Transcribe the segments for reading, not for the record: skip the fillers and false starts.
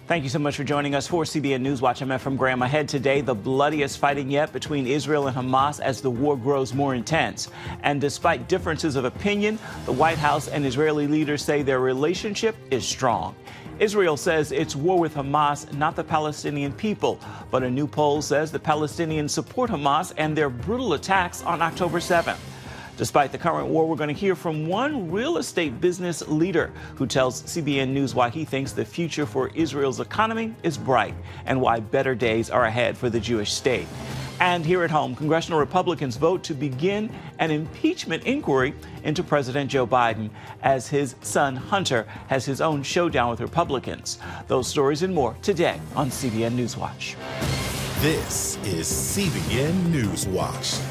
Thank you so much for joining us for CBN NewsWatch. I'm Ephraim Graham. Ahead today, the bloodiest fighting yet between Israel and Hamas as the war grows more intense. And despite differences of opinion, the White House and Israeli leaders say their relationship is strong. Israel says it's war with Hamas, not the Palestinian people. But a new poll says the Palestinians support Hamas and their brutal attacks on October 7th. Despite the current war, we're going to hear from one real estate business leader who tells CBN News why he thinks the future for Israel's economy is bright and why better days are ahead for the Jewish state. And here at home, Congressional Republicans vote to begin an impeachment inquiry into President Joe Biden as his son Hunter has his own showdown with Republicans. Those stories and more today on CBN NewsWatch. This is CBN NewsWatch.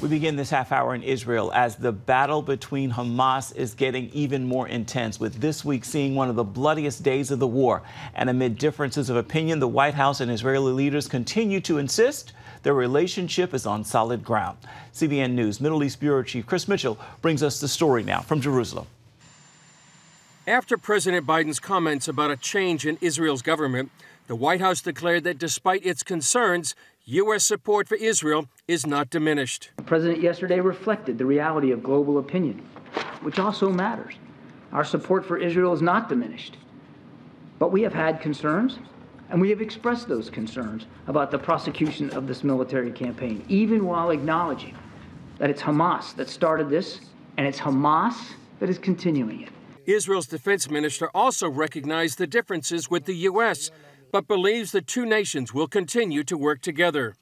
We begin this half hour in Israel as the battle between Hamas is getting even more intense, with this week seeing one of the bloodiest days of the war. And amid differences of opinion, the White House and Israeli leaders continue to insist their relationship is on solid ground. CBN News Middle East Bureau Chief Chris Mitchell brings us the story now from Jerusalem. After President Biden's comments about a change in Israel's government, the White House declared that despite its concerns, U.S. support for Israel is not diminished. The president yesterday reflected the reality of global opinion, which also matters. Our support for Israel is not diminished. But we have had concerns, and we have expressed those concerns about the prosecution of this military campaign, even while acknowledging that it's Hamas that started this, and it's Hamas that is continuing it. Israel's defense minister also recognized the differences with the U.S., but believes the two nations will continue to work together.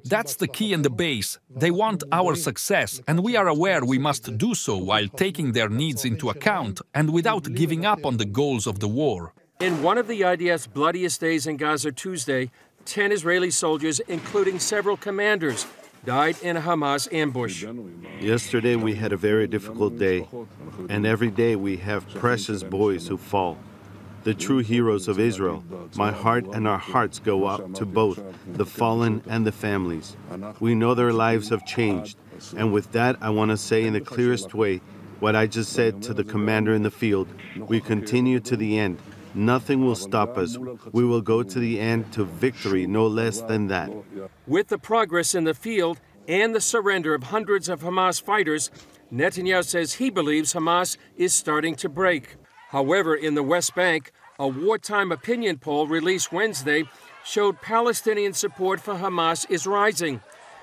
That's the key and the base. They want our success, and we are aware we must do so while taking their needs into account and without giving up on the goals of the war. In one of the IDF's bloodiest days in Gaza Tuesday, 10 Israeli soldiers, including several commanders, died in a Hamas ambush. Yesterday we had a very difficult day, and every day we have precious boys who fall. The true heroes of Israel. My heart and our hearts go out to both the fallen and the families. We know their lives have changed, and with that I want to say in the clearest way what I just said to the commander in the field. We continue to the end. Nothing will stop us. We will go to the end, to victory, no less than that. With the progress in the field and the surrender of hundreds of Hamas fighters, Netanyahu says he believes Hamas is starting to break. However, in the West Bank, a wartime opinion poll released Wednesday showed Palestinian support for Hamas is rising.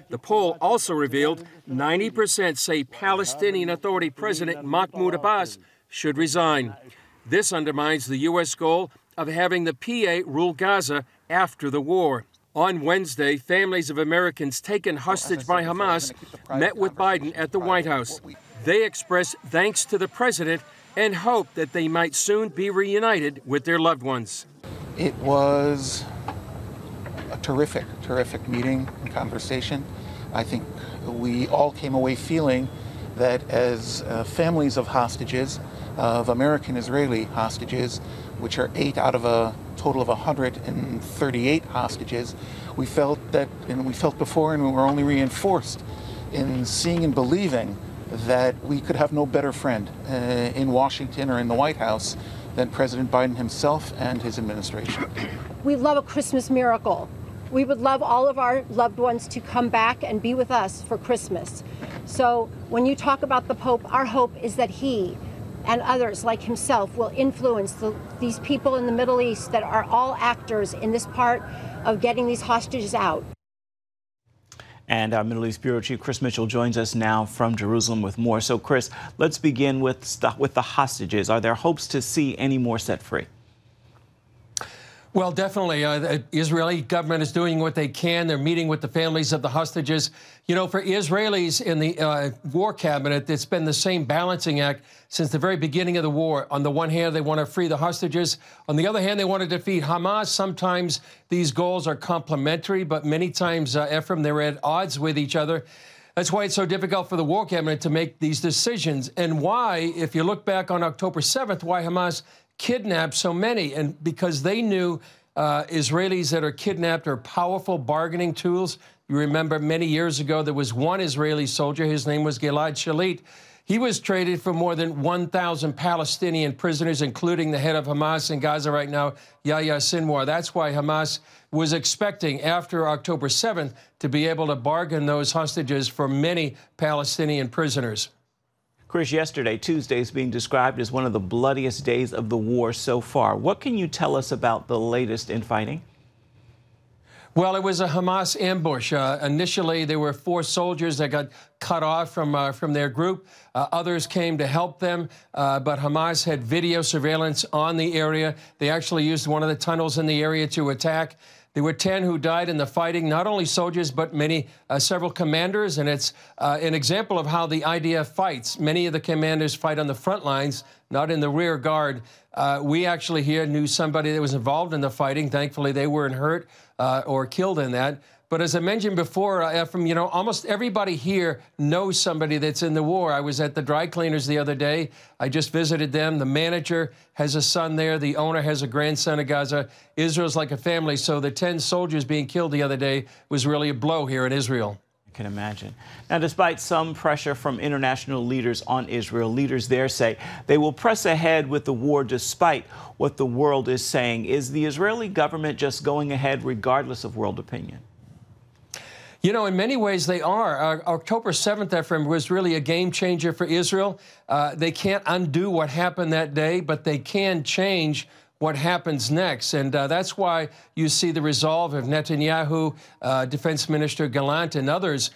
The poll also revealed 90% say Palestinian Authority President Mahmoud Abbas should resign. This undermines the U.S. goal of having the PA rule Gaza after the war. On Wednesday, families of Americans taken hostage by Hamas met with Biden at the White House. They expressed thanks to the president and hope that they might soon be reunited with their loved ones. It was a terrific meeting and conversation. I think we all came away feeling that as families of hostages, of American-Israeli hostages, which are 8 out of a total of 138 hostages, we felt that, and we felt before, and we were only reinforced in seeing and believing that we could have no better friend in Washington or in the White House than President Biden himself and his administration. We love a Christmas miracle. We would love all of our loved ones to come back and be with us for Christmas. So when you talk about the Pope, our hope is that he and others like himself will influence these people in the Middle East that are all actors in this part of getting these hostages out. And our Middle East Bureau Chief Chris Mitchell joins us now from Jerusalem with more. So, Chris, let's begin with the hostages. Are there hopes to see any more set free? Well, definitely. The Israeli government is doing what they can. They're meeting with the families of the hostages. You know, for Israelis in the war cabinet, it's been the same balancing act since the very beginning of the war. On the one hand, they want to free the hostages. On the other hand, they want to defeat Hamas. Sometimes these goals are complementary, but many times, Ephraim, they're at odds with each other. That's why it's so difficult for the war cabinet to make these decisions. And why, if you look back on October 7th, why Hamas kidnapped so many, and because they knew Israelis that are kidnapped are powerful bargaining tools. You remember many years ago there was one Israeli soldier, his name was Gilad Shalit. He was traded for more than 1,000 Palestinian prisoners, including the head of Hamas in Gaza right now, Yahya Sinwar. That's why Hamas was expecting, after October 7th, to be able to bargain those hostages for many Palestinian prisoners. Chris, yesterday, Tuesday, is being described as one of the bloodiest days of the war so far. What can you tell us about the latest in fighting? Well, it was a Hamas ambush. Initially, there were 4 soldiers that got cut off from their group. Others came to help them, but Hamas had video surveillance on the area. They actually used one of the tunnels in the area to attack. There were 10 who died in the fighting, not only soldiers, but several commanders. And it's an example of how the IDF fights. Many of the commanders fight on the front lines, not in the rear guard. We actually here knew somebody that was involved in the fighting. Thankfully, they weren't hurt or killed in that. But as I mentioned before, Ephraim, you know, almost everybody here knows somebody that's in the war. I was at the dry cleaners the other day. I just visited them. The manager has a son there. The owner has a grandson in Gaza. Israel's like a family. So the 10 soldiers being killed the other day was really a blow here in Israel. I can imagine. Now, despite some pressure from international leaders on Israel, leaders there say they will press ahead with the war despite what the world is saying. Is the Israeli government just going ahead regardless of world opinion? You know, in many ways they are. October 7th, Ephraim, was really a game changer for Israel. They can't undo what happened that day, but they can change what happens next. And that's why you see the resolve of Netanyahu, Defense Minister Gallant, and others.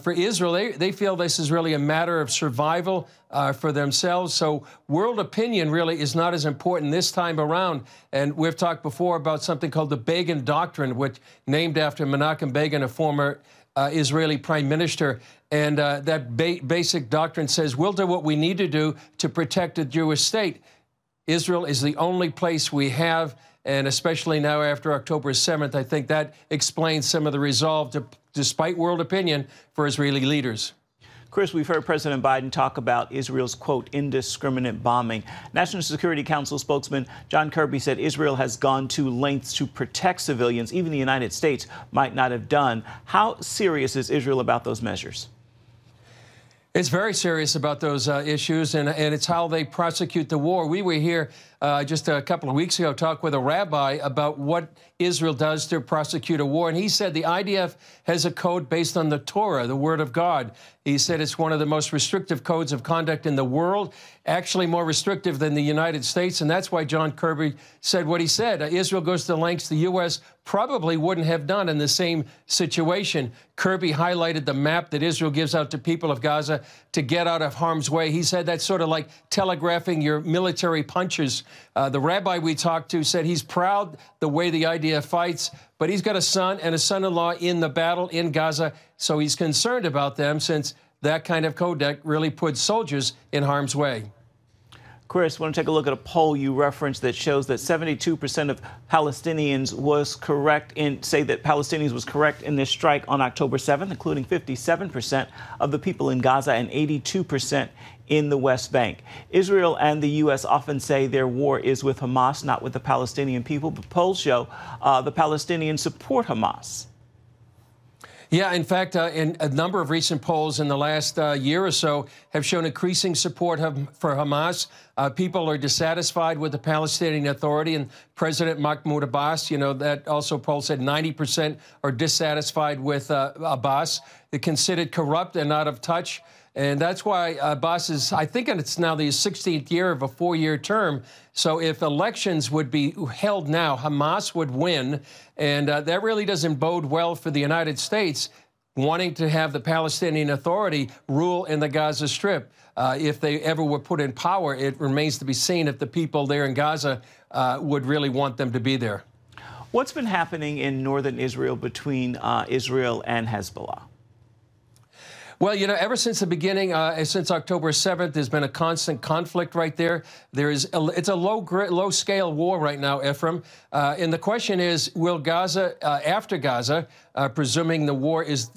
For Israel, they feel this is really a matter of survival for themselves. So world opinion really is not as important this time around. And we've talked before about something called the Begin Doctrine, which named after Menachem Begin, a former Israeli prime minister. And that basic doctrine says we'll do what we need to do to protect the Jewish state. Israel is the only place we have, and especially now after October 7th, I think that explains some of the resolve, despite world opinion, for Israeli leaders. Chris, we've heard President Biden talk about Israel's, quote, indiscriminate bombing. National Security Council spokesman John Kirby said Israel has gone to lengths to protect civilians even the United States might not have done. How serious is Israel about those measures? It's very serious about those issues, and it's how they prosecute the war. We were here just a couple of weeks ago, talk with a rabbi about what Israel does to prosecute a war. And he said the IDF has a code based on the Torah, the Word of God. He said it's one of the most restrictive codes of conduct in the world, actually more restrictive than the United States. And that's why John Kirby said what he said. Israel goes to lengths the U.S. probably wouldn't have done in the same situation. Kirby highlighted the map that Israel gives out to people of Gaza to get out of harm's way. He said that's sort of like telegraphing your military punches. The rabbi we talked to said he's proud the way the IDF fights, but he's got a son and a son-in-law in the battle in Gaza, so he's concerned about them since that kind of codec really puts soldiers in harm's way. Chris, I want to take a look at a poll you referenced that shows that 72% of Palestinians was correct in this strike on October 7th, including 57% of the people in Gaza and 82% in the West Bank. Israel and the U.S. often say their war is with Hamas, not with the Palestinian people, but polls show the Palestinians support Hamas. Yeah, in fact, in a number of recent polls in the last year or so have shown increasing support for Hamas. People are dissatisfied with the Palestinian Authority and President Mahmoud Abbas. You know, that also poll said 90% are dissatisfied with Abbas. They're considered corrupt and out of touch. And that's why Abbas is, I think it's now the 16th year of a 4-year term. So if elections would be held now, Hamas would win. And that really doesn't bode well for the United States wanting to have the Palestinian Authority rule in the Gaza Strip. If they ever were put in power, it remains to be seen if the people there in Gaza would really want them to be there. What's been happening in northern Israel between Israel and Hezbollah? Well, you know, ever since the beginning, since October 7th, there's been a constant conflict right there. It's a low-scale war right now, Ephraim. And the question is, will Gaza, after Gaza, presuming the war is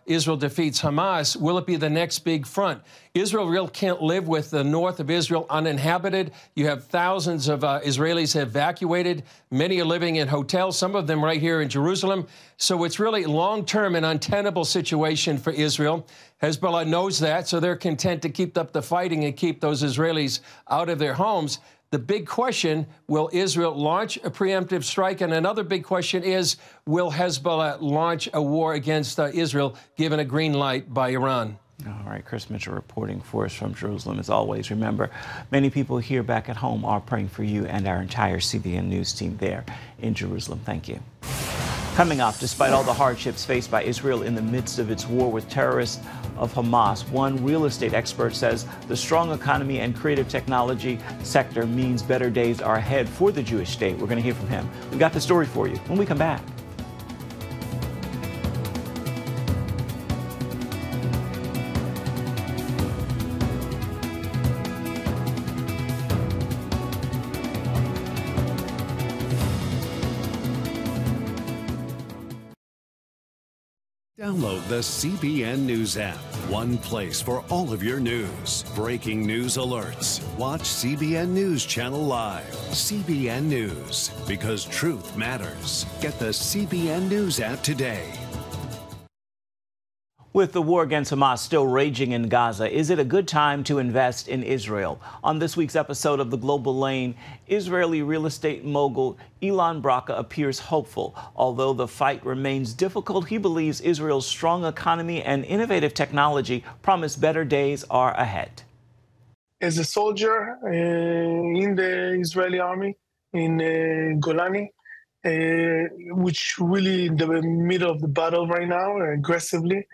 Israel defeats Hamas. Will it be the next big front? Israel really can't live with the north of Israel uninhabited. You have thousands of Israelis evacuated. Many are living in hotels, some of them right here in Jerusalem. So it's really long-term an untenable situation for Israel. Hezbollah knows that, so they're content to keep up the fighting and keep those Israelis out of their homes. The big question, will Israel launch a preemptive strike? And another big question is, will Hezbollah launch a war against Israel, given a green light by Iran? All right, Chris Mitchell reporting for us from Jerusalem. As always, remember, many people here back at home are praying for you and our entire CBN News team there in Jerusalem. Thank you. Coming up, despite all the hardships faced by Israel in the midst of its war with terrorists of Hamas, one real estate expert says the strong economy and creative technology sector means better days are ahead for the Jewish state. We're going to hear from him. We've got the story for you when we come back. Download the CBN News app. One place for all of your news. Breaking news alerts. Watch CBN News Channel Live. CBN News, because truth matters. Get the CBN News app today. With the war against Hamas still raging in Gaza, is it a good time to invest in Israel? On this week's episode of The Global Lane, Israeli real estate mogul Ilan Bracha appears hopeful. Although the fight remains difficult, he believes Israel's strong economy and innovative technology promise better days are ahead. As a soldier in the Israeli army, in Golani, which really in the middle of the battle right now, aggressively,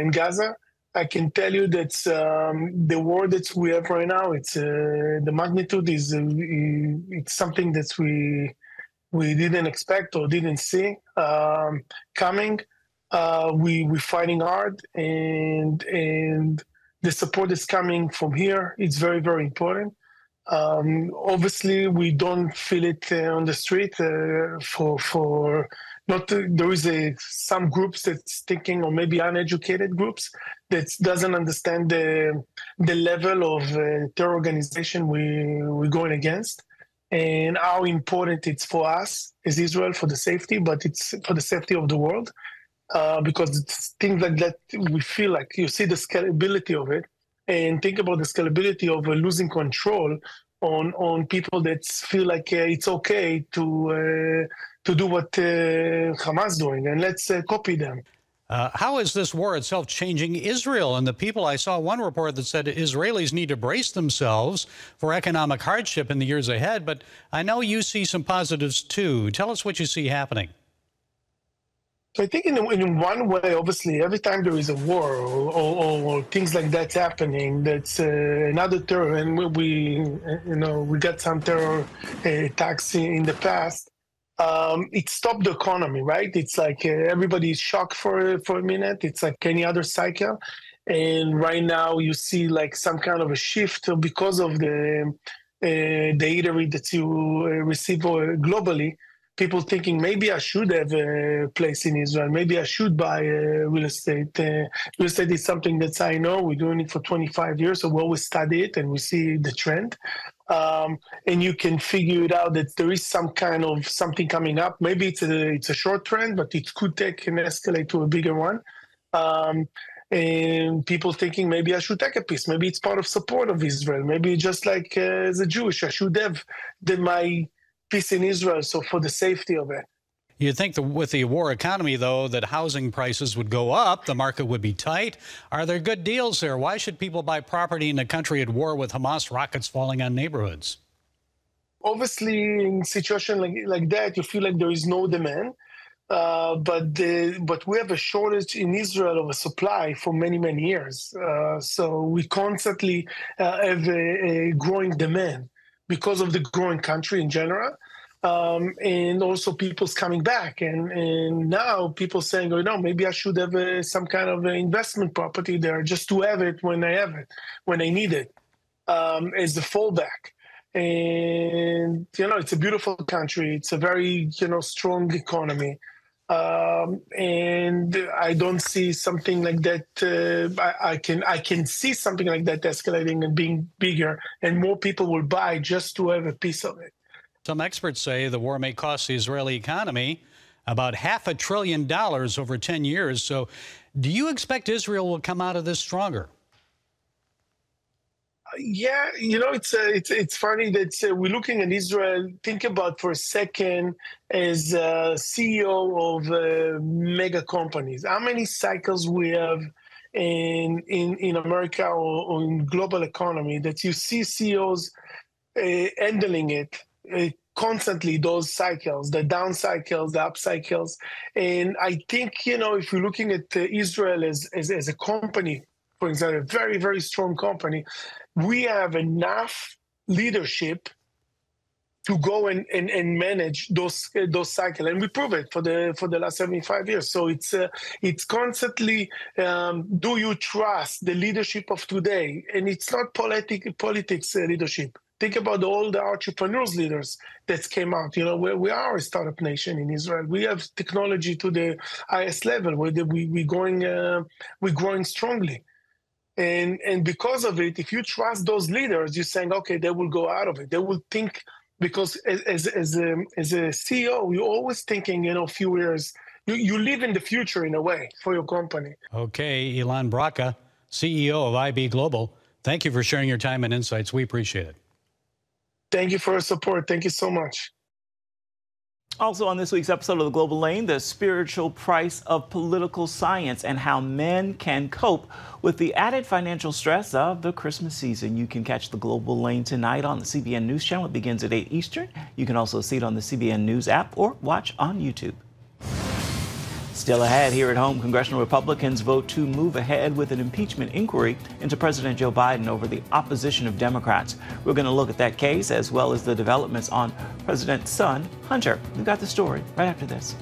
in Gaza, I can tell you that the war that we have right now, it's the magnitude is it's something that we didn't expect or didn't see coming. We're fighting hard, and the support is coming from here. It's very, very important. Obviously, we don't feel it on the street there is some groups that's thinking, or maybe uneducated groups, that doesn't understand the level of terror organization we're going against, and how important it's for us as Israel for the safety, but it's for the safety of the world, because it's things like that we feel like you see the scalability of it, and think about the scalability of losing control on people that feel like it's okay to do what Hamas doing, and let's copy them. How is this war itself changing Israel and the people? I saw one report that said Israelis need to brace themselves for economic hardship in the years ahead, but I know you see some positives too. Tell us what you see happening. So I think in one way, obviously, every time there is a war or things like that happening, that's another terror, and we got some terror attacks in the past. It stopped the economy, right? It's like everybody's shocked for a minute. It's like any other cycle. And right now you see like some kind of a shift because of the data that you receive globally. People thinking maybe I should have a place in Israel. Maybe I should buy real estate. Real estate is something that I know. We're doing it for 25 years, so we always study it and we see the trend. And you can figure it out that there is some kind of something coming up. Maybe it's a short trend, but it could take and escalate to a bigger one. And people thinking maybe I should take a piece. Maybe it's part of support of Israel. Maybe just like as a Jewish, I should have my piece in Israel, so for the safety of it. You'd think that with the war economy, though, that housing prices would go up, the market would be tight. Are there good deals there? Why should people buy property in a country at war with Hamas rockets falling on neighborhoods? Obviously, in a situation like that, you feel like there is no demand. But we have a shortage in Israel of a supply for many, many years. So we constantly have a growing demand because of the growing country in general. And also people's coming back. And now people saying, oh, no, maybe I should have some kind of investment property there just to have it when I need it, as a fallback. And, it's a beautiful country. It's a very, strong economy. And I don't see something like that. I can see something like that escalating and being bigger, and more people will buy just to have a piece of it. Some experts say the war may cost the Israeli economy about $500 billion over 10 years. So do you expect Israel will come out of this stronger? Yeah, it's funny that we're looking at Israel. Think about for a second as CEO of mega companies. How many cycles we have in America or in global economy that you see CEOs handling it constantly, those cycles, the down cycles, the up cycles. And I think, if you're looking at Israel as a company, for example, a very, very strong company, we have enough leadership to go and manage those cycles, and we prove it for the last 75 years. So it's constantly, do you trust the leadership of today? And it's not politics leadership. Think about all the entrepreneurs leaders that came out. We are a startup nation in Israel. We have technology to the highest level where we're growing strongly. And because of it, if you trust those leaders, you're saying, okay, they will go out of it. They will think, because as a CEO, you're always thinking, a few years. You live in the future in a way for your company. Okay, Ilan Bracha, CEO of IB Global, thank you for sharing your time and insights. We appreciate it. Thank you for your support. Thank you so much. Also on this week's episode of The Global Lane, the spiritual price of political science and how men can cope with the added financial stress of the Christmas season. You can catch The Global Lane tonight on the CBN News Channel. It begins at 8 Eastern. You can also see it on the CBN News app or watch on YouTube. Still ahead here at home, Congressional Republicans vote to move ahead with an impeachment inquiry into President Joe Biden over the opposition of Democrats. We're going to look at that case as well as the developments on President's son, Hunter. We've got the story right after this.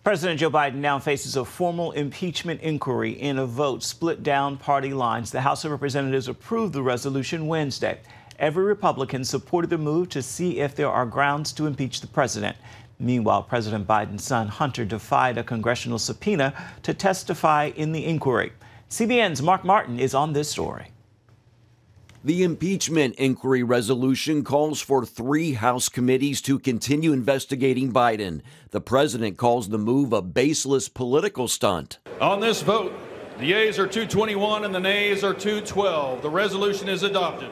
President Joe Biden now faces a formal impeachment inquiry in a vote split down party lines. The House of Representatives approved the resolution Wednesday. Every Republican supported the move to see if there are grounds to impeach the president. Meanwhile, President Biden's son, Hunter, defied a congressional subpoena to testify in the inquiry. CBN's Mark Martin is on this story. The impeachment inquiry resolution calls for 3 House committees to continue investigating Biden. The president calls the move a baseless political stunt. On this vote, the yeas are 221 and the nays are 212. The resolution is adopted.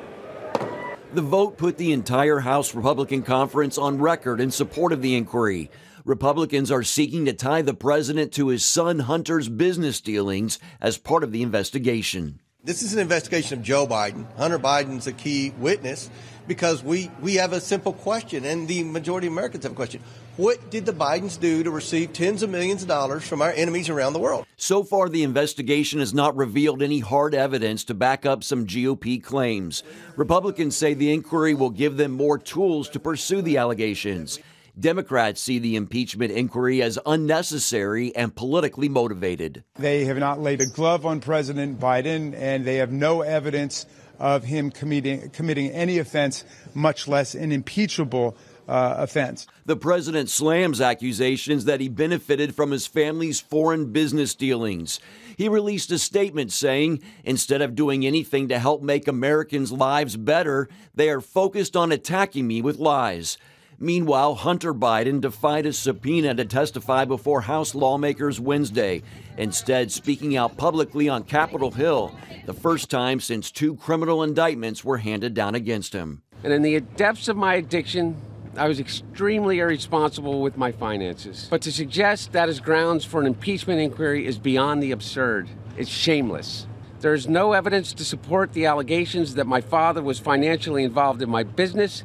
The vote put the entire House Republican conference on record in support of the inquiry. Republicans are seeking to tie the president to his son Hunter's business dealings as part of the investigation. This is an investigation of Joe Biden. Hunter Biden's a key witness because we have a simple question, and the majority of Americans have a question. What did the Bidens do to receive tens of millions of dollars from our enemies around the world? So far, the investigation has not revealed any hard evidence to back up some GOP claims. Republicans say the inquiry will give them more tools to pursue the allegations. Democrats see the impeachment inquiry as unnecessary and politically motivated. They have not laid a glove on President Biden, and they have no evidence of him committing any offense, much less an impeachable offense. The president slams accusations that he benefited from his family's foreign business dealings. He released a statement saying, instead of doing anything to help make Americans' lives better, they are focused on attacking me with lies. Meanwhile, Hunter Biden defied a subpoena to testify before House lawmakers Wednesday, instead speaking out publicly on Capitol Hill, the first time since 2 criminal indictments were handed down against him. And in the depths of my addiction, I was extremely irresponsible with my finances. But to suggest that as grounds for an impeachment inquiry is beyond the absurd. It's shameless. There is no evidence to support the allegations that my father was financially involved in my business,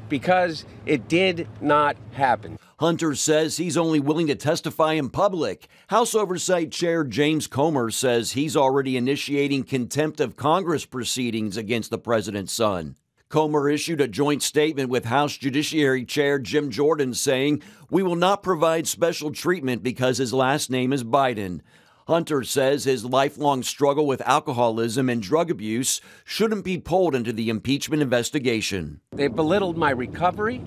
because it did not happen. Hunter says he's only willing to testify in public. House Oversight Chair James Comer says he's already initiating contempt of Congress proceedings against the president's son. Comer issued a joint statement with House Judiciary Chair Jim Jordan saying, "We will not provide special treatment because his last name is Biden." Hunter says his lifelong struggle with alcoholism and drug abuse shouldn't be pulled into the impeachment investigation. They belittled my recovery,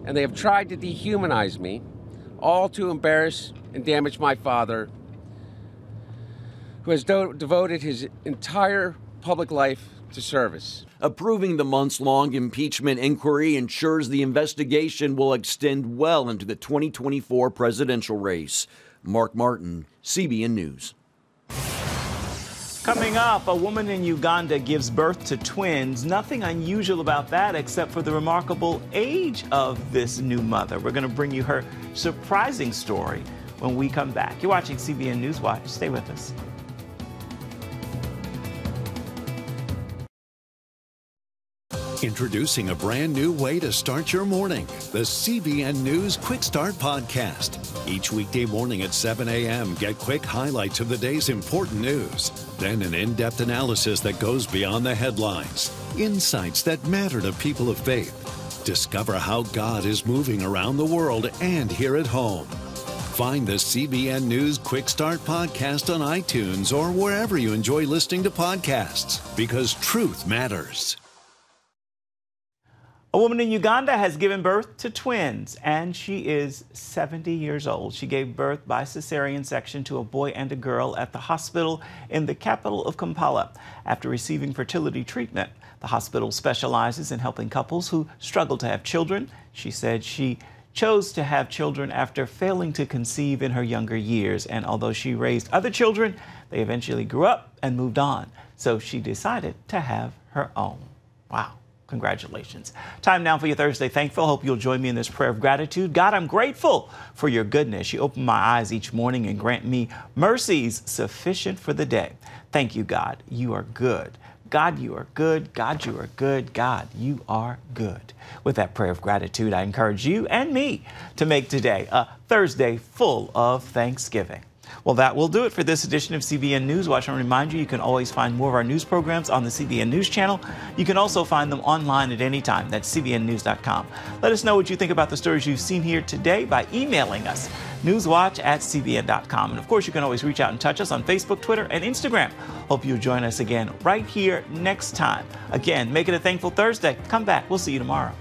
and they have tried to dehumanize me, all to embarrass and damage my father, who has devoted his entire public life to service. Approving the months-long impeachment inquiry ensures the investigation will extend well into the 2024 presidential race. Mark Martin, CBN News. Coming up, a woman in Uganda gives birth to twins. Nothing unusual about that except for the remarkable age of this new mother. We're going to bring you her surprising story when we come back. You're watching CBN NewsWatch. Stay with us. Introducing a brand new way to start your morning, the CBN News Quick Start Podcast. Each weekday morning at 7 a.m., get quick highlights of the day's important news. Then an in-depth analysis that goes beyond the headlines. Insights that matter to people of faith. Discover how God is moving around the world and here at home. Find the CBN News Quick Start Podcast on iTunes or wherever you enjoy listening to podcasts, because truth matters. A woman in Uganda has given birth to twins, and she is 70 years old. She gave birth by cesarean section to a boy and a girl at the hospital in the capital of Kampala after receiving fertility treatment. The hospital specializes in helping couples who struggle to have children. She said she chose to have children after failing to conceive in her younger years, and although she raised other children, they eventually grew up and moved on. So she decided to have her own. Wow. Congratulations. Time now for your Thursday Thankful. Hope you'll join me in this prayer of gratitude. God, I'm grateful for your goodness. You open my eyes each morning and grant me mercies sufficient for the day. Thank you, God. You are good. God, you are good. God, you are good. God, you are good. With that prayer of gratitude, I encourage you and me to make today a Thursday full of Thanksgiving. Well, that will do it for this edition of CBN NewsWatch. I want to remind you, you can always find more of our news programs on the CBN News channel. You can also find them online at any time. That's cbnnews.com. Let us know what you think about the stories you've seen here today by emailing us, newswatch@cbn.com. And of course, you can always reach out and touch us on Facebook, Twitter, and Instagram. Hope you'll join us again right here next time. Again, make it a thankful Thursday. Come back. We'll see you tomorrow.